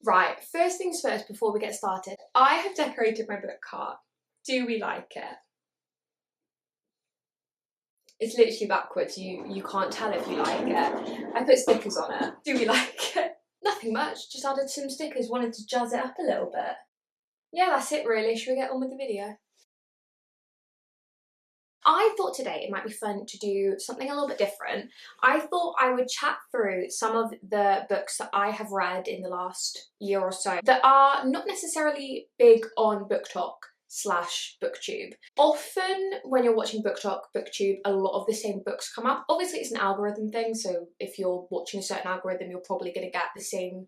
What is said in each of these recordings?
Right, first things first before we get started, I have decorated my book cart. Do we like it? It's literally backwards, you can't tell if you like it. I put stickers on it. Do we like it? Nothing much, just added some stickers, wanted to jazz it up a little bit. Yeah, that's it really, should we get on with the video? I thought today it might be fun to do something a little bit different. I thought I would chat through some of the books that I have read in the last year or so that are not necessarily big on booktok/booktube. Often when you're watching booktok, booktube, a lot of the same books come up. Obviously it's an algorithm thing, so if you're watching a certain algorithm you're probably going to get the same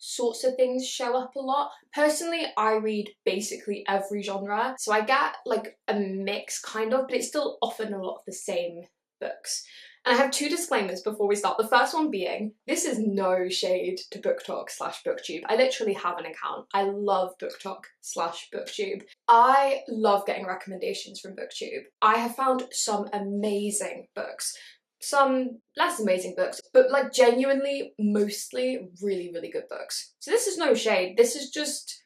sorts of things show up a lot. Personally, I read basically every genre, so I get like a mix kind of, but it's still often a lot of the same books. And I have two disclaimers before we start. The first one being, this is no shade to booktok/booktube. I literally have an account. I love booktok/booktube. I love getting recommendations from booktube. I have found some amazing books, some less amazing books, but like genuinely mostly really good books. So this is no shade, this is just,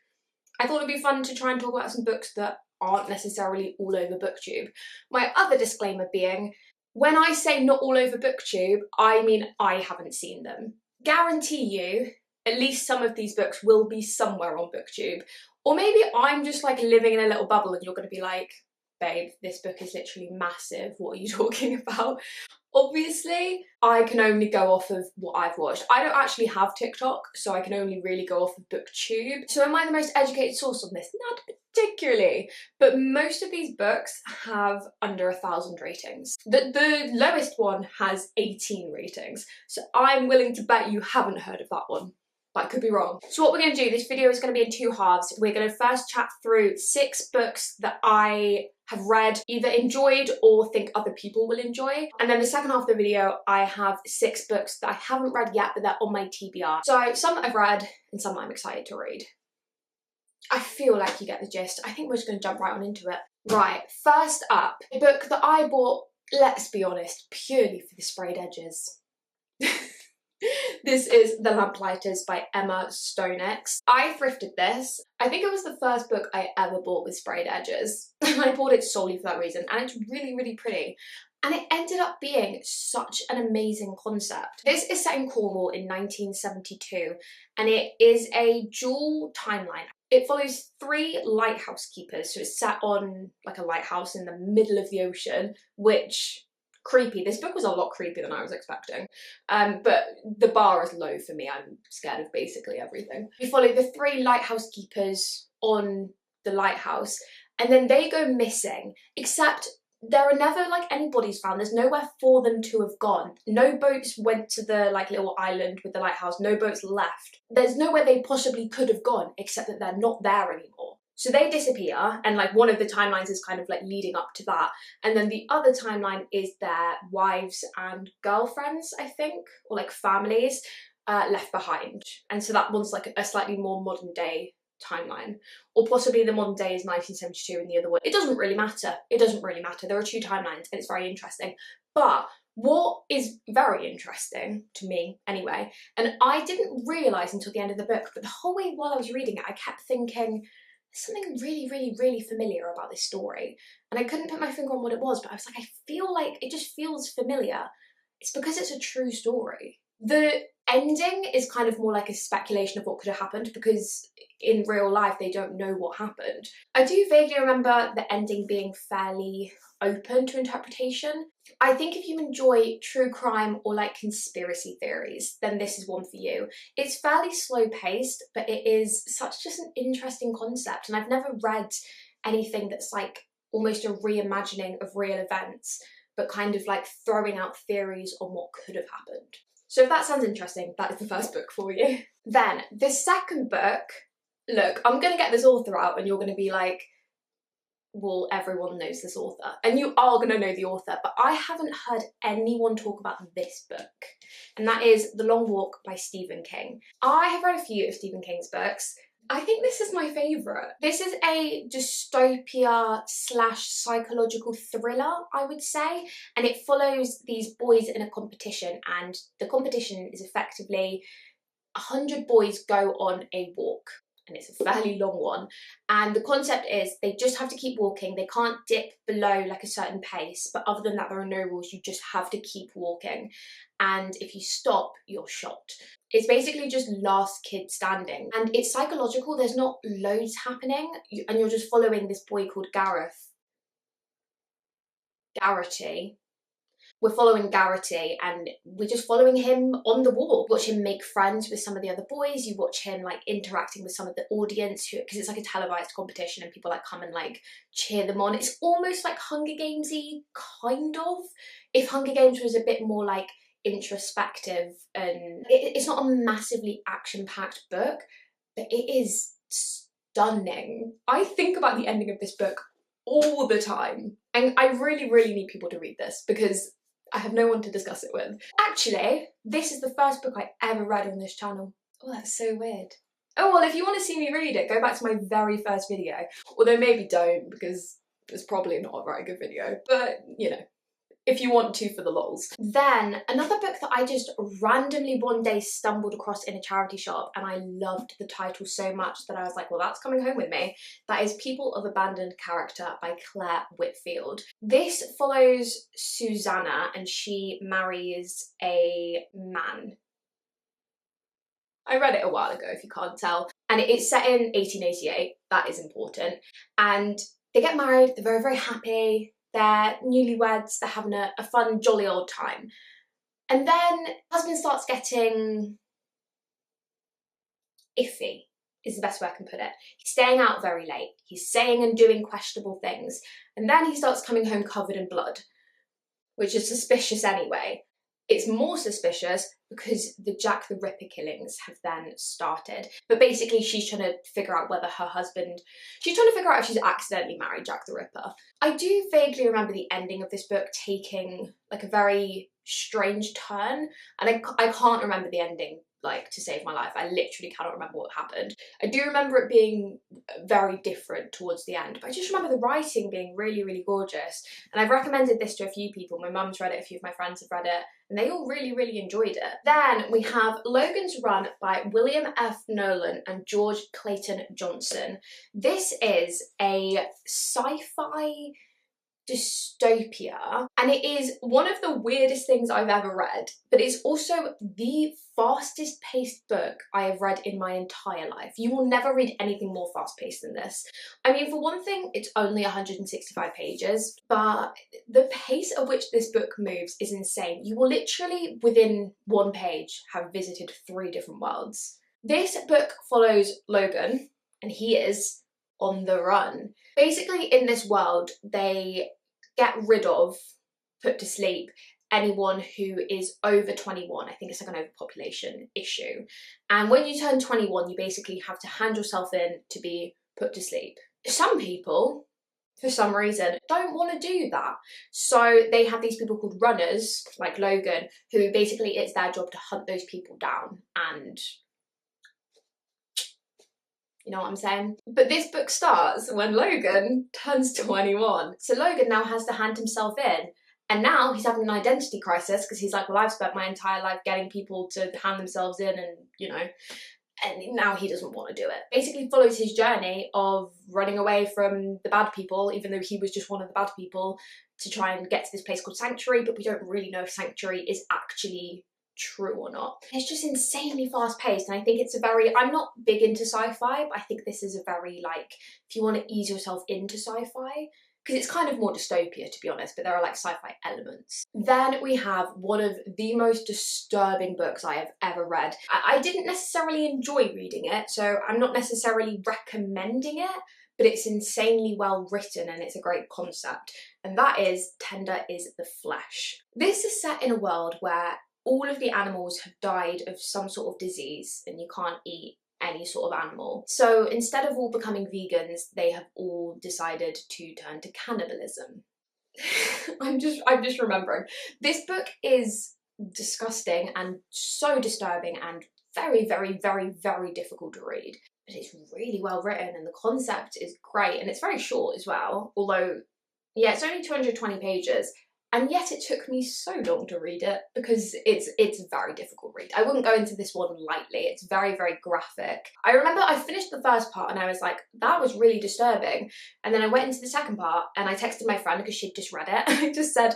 I thought it'd be fun to try and talk about some books that aren't necessarily all over booktube. My other disclaimer being, when I say not all over booktube, I mean I haven't seen them. Guarantee you at least some of these books will be somewhere on booktube, or maybe I'm just like living in a little bubble and you're going to be like, babe, this book is literally massive, what are you talking about? Obviously, I can only go off of what I've watched. I don't actually have TikTok, so I can only really go off of booktube. So am I the most educated source on this? Not particularly, but most of these books have under 1,000 ratings. The lowest one has 18 ratings, so I'm willing to bet you haven't heard of that one. But I could be wrong. So what we're going to do, this video is going to be in two halves. We're going to first chat through 6 books that I have read, either enjoyed or think other people will enjoy. And then the second half of the video, I have 6 books that I haven't read yet, but they're on my TBR. So some I've read and some I'm excited to read. I feel like you get the gist. I think we're just going to jump right on into it. Right, first up, a book that I bought, let's be honest, purely for the sprayed edges. This is The Lamplighters by Emma Stonex. I thrifted this. I think it was the first book I ever bought with sprayed edges. I bought it solely for that reason, and it's really pretty. And it ended up being such an amazing concept. This is set in Cornwall in 1972, and it is a dual timeline. It follows 3 lighthouse keepers, so it's set on like a lighthouse in the middle of the ocean, which, creepy. This book was a lot creepier than I was expecting. But the bar is low for me. I'm scared of basically everything. We follow the 3 lighthouse keepers on the lighthouse, and then they go missing, except there are never like any bodies found. There's nowhere for them to have gone. No boats went to the like little island with the lighthouse. No boats left. There's nowhere they possibly could have gone except that they're not there anymore. So they disappear, and like one of the timelines is kind of like leading up to that, and then the other timeline is their wives and girlfriends, I think, or like families left behind. And so that one's like a slightly more modern day timeline, or possibly the modern day is 1972 and the other one. It doesn't really matter. It doesn't really matter. There are 2 timelines and it's very interesting. But what is very interesting to me anyway, and I didn't realise until the end of the book, but the whole way while I was reading it I kept thinking, something really familiar about this story, and I couldn't put my finger on what it was, but I was like, I feel like it just feels familiar. It's because it's a true story. The ending is kind of more like a speculation of what could have happened, because in real life they don't know what happened. I do vaguely remember the ending being fairly open to interpretation. I think if you enjoy true crime or like conspiracy theories, then this is one for you. It's fairly slow paced, but it is such just an interesting concept, and I've never read anything that's like almost a reimagining of real events, but kind of like throwing out theories on what could have happened. So if that sounds interesting, that is the first book for you. Then the second book, look, I'm gonna get this author out and you're gonna be like, well, everyone knows this author, and you are going to know the author, but I haven't heard anyone talk about this book, and that is The Long Walk by Stephen King. I have read a few of Stephen King's books. I think this is my favourite. This is a dystopia / psychological thriller, I would say, and it follows these boys in a competition, and the competition is effectively 100 boys go on a walk, and it's a fairly long one, and the concept is they just have to keep walking. They can't dip below like a certain pace, but other than that there are no rules. You just have to keep walking, and if you stop, you're shot. It's basically just last kid standing, and it's psychological. There's not loads happening, and you're just following this boy called Garrity. We're following Garrity, and we're just following him on the walk. Watch him make friends with some of the other boys. You watch him like interacting with some of the audience, because it's like a televised competition and people like come and like cheer them on. It's almost like Hunger Gamesy, kind of. If Hunger Games was a bit more like introspective, and it's not a massively action-packed book, but it is stunning. I think about the ending of this book all the time, and I really, really need people to read this because I have no one to discuss it with. Actually, this is the first book I ever read on this channel. Oh, that's so weird. Oh, well, if you want to see me read it, go back to my very first video. Although maybe don't, because it's probably not a very good video. But, you know, if you want to for the lols. Then, another book that I just randomly one day stumbled across in a charity shop, and I loved the title so much that I was like, well, that's coming home with me. That is People of Abandoned Character by Clare Whitfield. This follows Susanna, and she marries a man. I read it a while ago, if you can't tell. And it's set in 1888, that is important. And they get married, they're very, very happy. They're newlyweds, they're having a fun, jolly old time. And then husband starts getting iffy, is the best way I can put it. He's staying out very late. He's saying and doing questionable things. And then he starts coming home covered in blood, which is suspicious anyway. It's more suspicious because the Jack the Ripper killings have then started. But basically she's trying to figure out whether her husband, she's trying to figure out if she's accidentally married Jack the Ripper. I do vaguely remember the ending of this book taking like a very strange turn, and I can't remember the ending like to save my life. I literally cannot remember what happened. I do remember it being very different towards the end, but I just remember the writing being really, really gorgeous. And I've recommended this to a few people. My mum's read it, a few of my friends have read it, and they all really, really enjoyed it. Then we have Logan's Run by William F. Nolan and George Clayton Johnson. This is a sci-fi dystopia, and it is one of the weirdest things I've ever read, but it's also the fastest paced book I have read in my entire life. You will never read anything more fast paced than this. I mean, for one thing, it's only 165 pages, but the pace at which this book moves is insane. You will literally, within one page, have visited 3 different worlds. This book follows Logan, and he is on the run. Basically, in this world, they get rid of, put to sleep, anyone who is over 21. I think it's like an overpopulation issue. And when you turn 21, you basically have to hand yourself in to be put to sleep. Some people, for some reason, don't want to do that. So they have these people called runners, like Logan, who basically it's their job to hunt those people down and... you know what I'm saying? But this book starts when Logan turns 21. So Logan now has to hand himself in. And now he's having an identity crisis because he's like, well, I've spent my entire life getting people to hand themselves in and, you know, and now he doesn't want to do it. Basically follows his journey of running away from the bad people, even though he was just one of the bad people, to try and get to this place called Sanctuary, but we don't really know if Sanctuary is actually true or not. It's just insanely fast paced, and I think it's a very, I'm not big into sci-fi, but I think this is a very, like, if you want to ease yourself into sci-fi, because it's kind of more dystopia to be honest, but there are like sci-fi elements. Then we have one of the most disturbing books I have ever read. I didn't necessarily enjoy reading it, so I'm not necessarily recommending it, but it's insanely well written and it's a great concept, and that is Tender is the Flesh. This is set in a world where all of the animals have died of some sort of disease and you can't eat any sort of animal. So instead of all becoming vegans, they have all decided to turn to cannibalism. I'm just remembering. This book is disgusting and so disturbing and very, very, very, very difficult to read. But it's really well written and the concept is great, and it's very short as well. Although, yeah, it's only 220 pages. and yet it took me so long to read it because it's a very difficult read. I wouldn't go into this one lightly. It's very, very graphic. I remember I finished the first part and I was like, that was really disturbing. And then I went into the second part and I texted my friend because she'd just read it. I just said,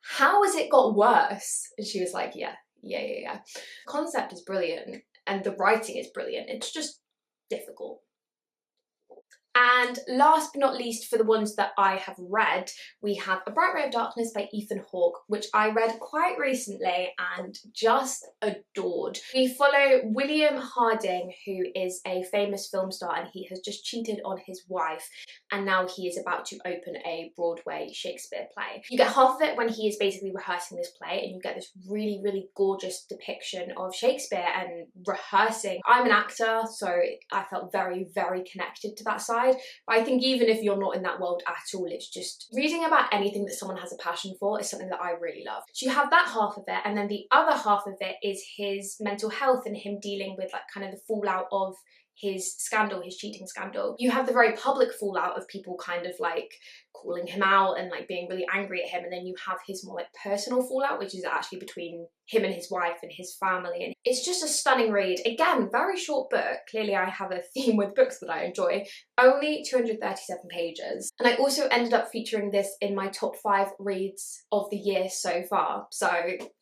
how has it got worse? And she was like, yeah. The concept is brilliant and the writing is brilliant. It's just difficult. And last but not least, for the ones that I have read, we have A Bright Ray of Darkness by Ethan Hawke, which I read quite recently and just adored. We follow William Harding, who is a famous film star, and he has just cheated on his wife, and now he is about to open a Broadway Shakespeare play. You get half of it when he is basically rehearsing this play, and you get this really, really gorgeous depiction of Shakespeare and rehearsing. I'm an actor, so I felt very, very connected to that side. But I think even if you're not in that world at all, it's just reading about anything that someone has a passion for is something that I really love. So you have that half of it, and then the other half of it is his mental health and him dealing with like kind of the fallout of his scandal, his cheating scandal. You have the very public fallout of people kind of like calling him out and like being really angry at him, and then you have his more like personal fallout, which is actually between him and his wife and his family. And it's just a stunning read. Again, very short book. Clearly I have a theme with books that I enjoy. Only 237 pages. And I also ended up featuring this in my top 5 reads of the year so far. So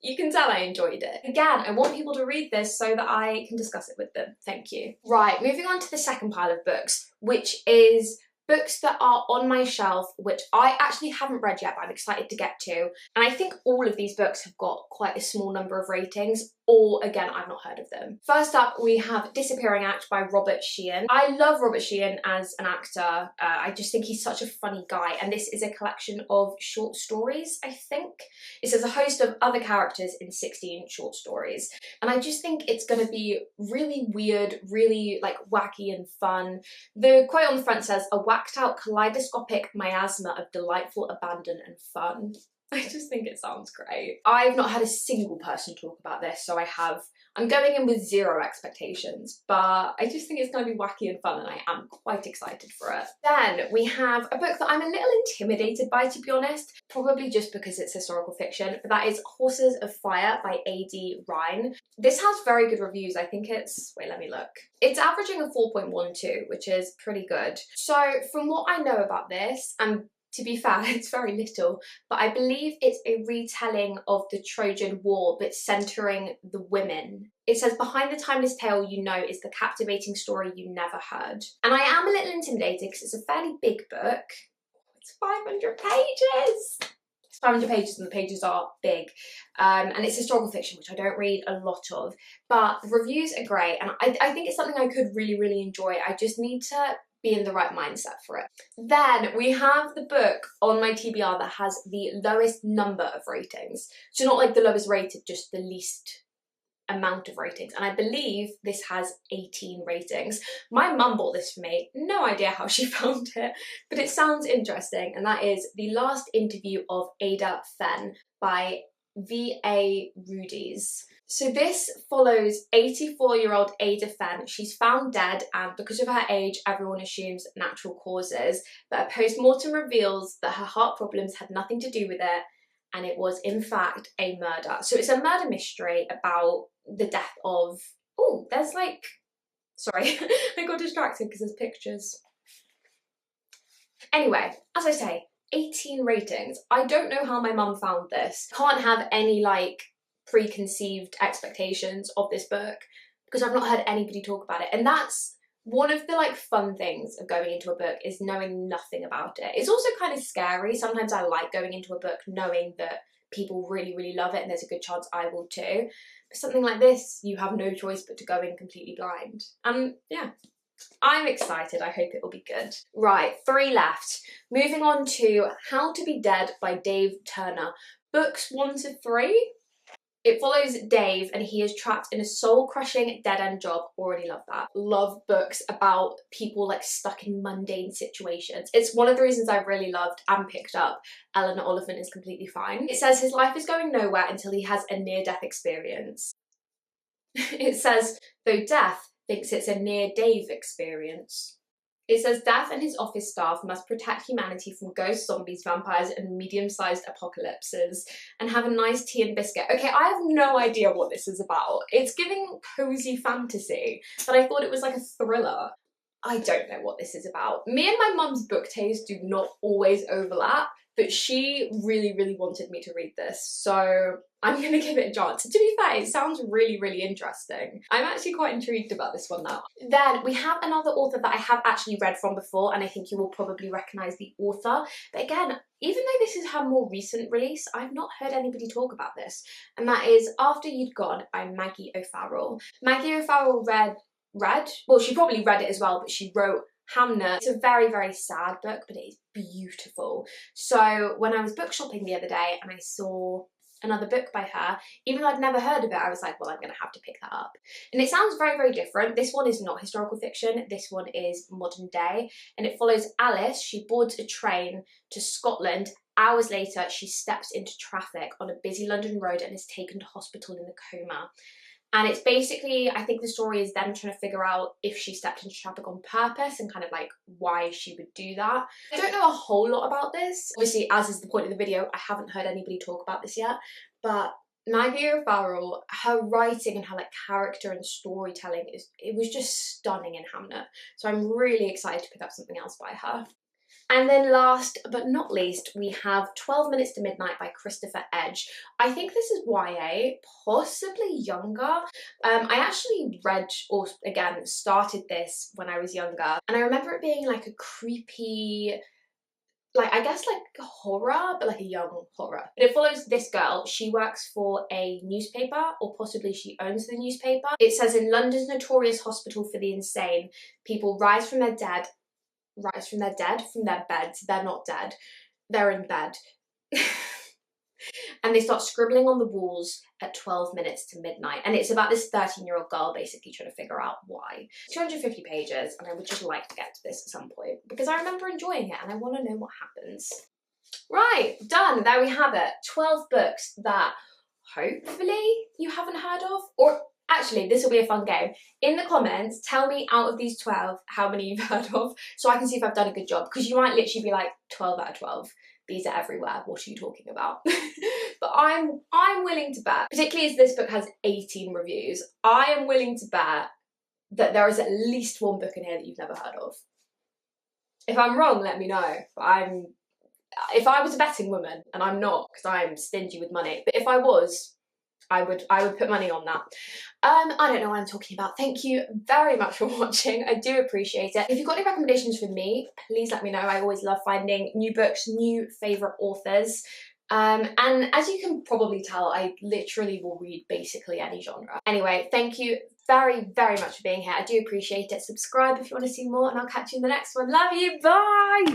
you can tell I enjoyed it. Again, I want people to read this so that I can discuss it with them. Thank you. Right, moving on to the second pile of books, which is books that are on my shelf, which I actually haven't read yet, but I'm excited to get to. And I think all of these books have got quite a small number of ratings, or again, I've not heard of them. First up, we have Disappearing Act by Robert Sheehan. I love Robert Sheehan as an actor. I just think he's such a funny guy, and this is a collection of short stories, I think. It says a host of other characters in 16 short stories. And I just think it's gonna be really weird, really like wacky and fun. The quote on the front says, a whacked out kaleidoscopic miasma of delightful abandon and fun. I just think it sounds great. I've not had a single person talk about this, so I'm going in with 0 expectations, but I just think it's going to be wacky and fun, and I am quite excited for it. Then we have a book that I'm a little intimidated by, to be honest, probably just because it's historical fiction, but that is Horses of Fire by A.D. Rhine. This has very good reviews. I think it's, wait, let me look. It's averaging a 4.12, which is pretty good. So from what I know about this, and to be fair, it's very little, but I believe it's a retelling of the Trojan War, but centering the women. It says, behind the timeless tale you know is the captivating story you never heard. And I am a little intimidated because it's a fairly big book. It's 500 pages! It's 500 pages and the pages are big. And it's historical fiction, which I don't read a lot of, but the reviews are great. And I think it's something I could really, really enjoy. I just need to be in the right mindset for it. Then we have the book on my TBR that has the lowest number of ratings. So not like the lowest rated, just the least amount of ratings. And I believe this has 18 ratings. My mum bought this for me. No idea how she found it, but it sounds interesting. And that is The Last Interview of Ada Fenn by V.A. Rudies. So this follows 84-year-old Ada Fenn. She's found dead, and because of her age, everyone assumes natural causes, but a post-mortem reveals that her heart problems had nothing to do with it, and it was in fact a murder. So it's a murder mystery about the death of, oh, there's like, sorry, I got distracted because there's pictures. Anyway, as I say, 18 ratings. I don't know how my mum found this. Can't have any like preconceived expectations of this book because I've not heard anybody talk about it, and that's one of the like fun things of going into a book, is knowing nothing about it. It's also kind of scary. Sometimes I like going into a book knowing that people really, really love it and there's a good chance I will too. But something like this, you have no choice but to go in completely blind. Yeah, I'm excited. I hope it will be good. Right, 3 left. Moving on to How to Be Dead by Dave Turner. Books 1 to 3. It follows Dave, and he is trapped in a soul-crushing dead-end job. Already love that. Love books about people like stuck in mundane situations. It's one of the reasons I really loved and picked up Eleanor Oliphant is Completely Fine. It says his life is going nowhere until he has a near-death experience. It says, though death thinks it's a near Dave experience. It says Death and his office staff must protect humanity from ghosts, zombies, vampires, and medium-sized apocalypses, and have a nice tea and biscuit. Okay, I have no idea what this is about. It's giving cozy fantasy, but I thought it was like a thriller. I don't know what this is about. Me and my mum's book taste do not always overlap, but she really, really wanted me to read this, so I'm gonna give it a chance. To be fair, it sounds really, really interesting. I'm actually quite intrigued about this one now. Then we have another author that I have actually read from before, and I think you will probably recognise the author. But again, even though this is her more recent release, I've not heard anybody talk about this, and that is After You'd Gone by Maggie O'Farrell. Maggie O'Farrell well, she probably read it as well, but she wrote Hamnet. It's a very, very sad book, but it is beautiful. So when I was book shopping the other day and I saw another book by her, even though I'd never heard of it, I was like, well, I'm gonna have to pick that up. And it sounds very, very different. This one is not historical fiction. This one is modern day, and it follows Alice. She boards a train to Scotland. Hours later, she steps into traffic on a busy London road and is taken to hospital in a coma. And it's basically, I think the story is them trying to figure out if she stepped into traffic on purpose and kind of like why she would do that. I don't know a whole lot about this. Obviously, as is the point of the video, I haven't heard anybody talk about this yet, but Maggie O'Farrell, her writing and her like character and storytelling, it was just stunning in Hamnet. So I'm really excited to pick up something else by her. And then last but not least, we have 12 Minutes to Midnight by Christopher Edge. I think this is YA, possibly younger. I actually read, or again, started this when I was younger. And I remember it being like a creepy, like I guess like horror, but like a young horror. But it follows this girl. She works for a newspaper, or possibly she owns the newspaper. It says, in London's notorious hospital for the insane, people rise from their beds. They're not dead, they're in bed. And they start scribbling on the walls at 12 minutes to midnight. And it's about this 13-year-old girl basically trying to figure out why. 250 pages, and I would just like to get to this at some point because I remember enjoying it and I want to know what happens. Right, done. There we have it. 12 books that hopefully you haven't heard of, or actually, this will be a fun game. In the comments, tell me out of these 12 how many you've heard of, so I can see if I've done a good job, because you might literally be like, 12 out of 12. These are everywhere. What are you talking about? But I'm willing to bet, particularly as this book has 18 reviews, I am willing to bet that there is at least one book in here that you've never heard of. If I'm wrong, let me know. But if I was a betting woman, and I'm not because I'm stingy with money, but if I was, I would put money on that. I don't know what I'm talking about. Thank you very much for watching. I do appreciate it. If you've got any recommendations for me, please let me know. I always love finding new books, new favourite authors. And as you can probably tell, I literally will read basically any genre. Anyway, thank you very, very much for being here. I do appreciate it. Subscribe if you want to see more, and I'll catch you in the next one. Love you. Bye!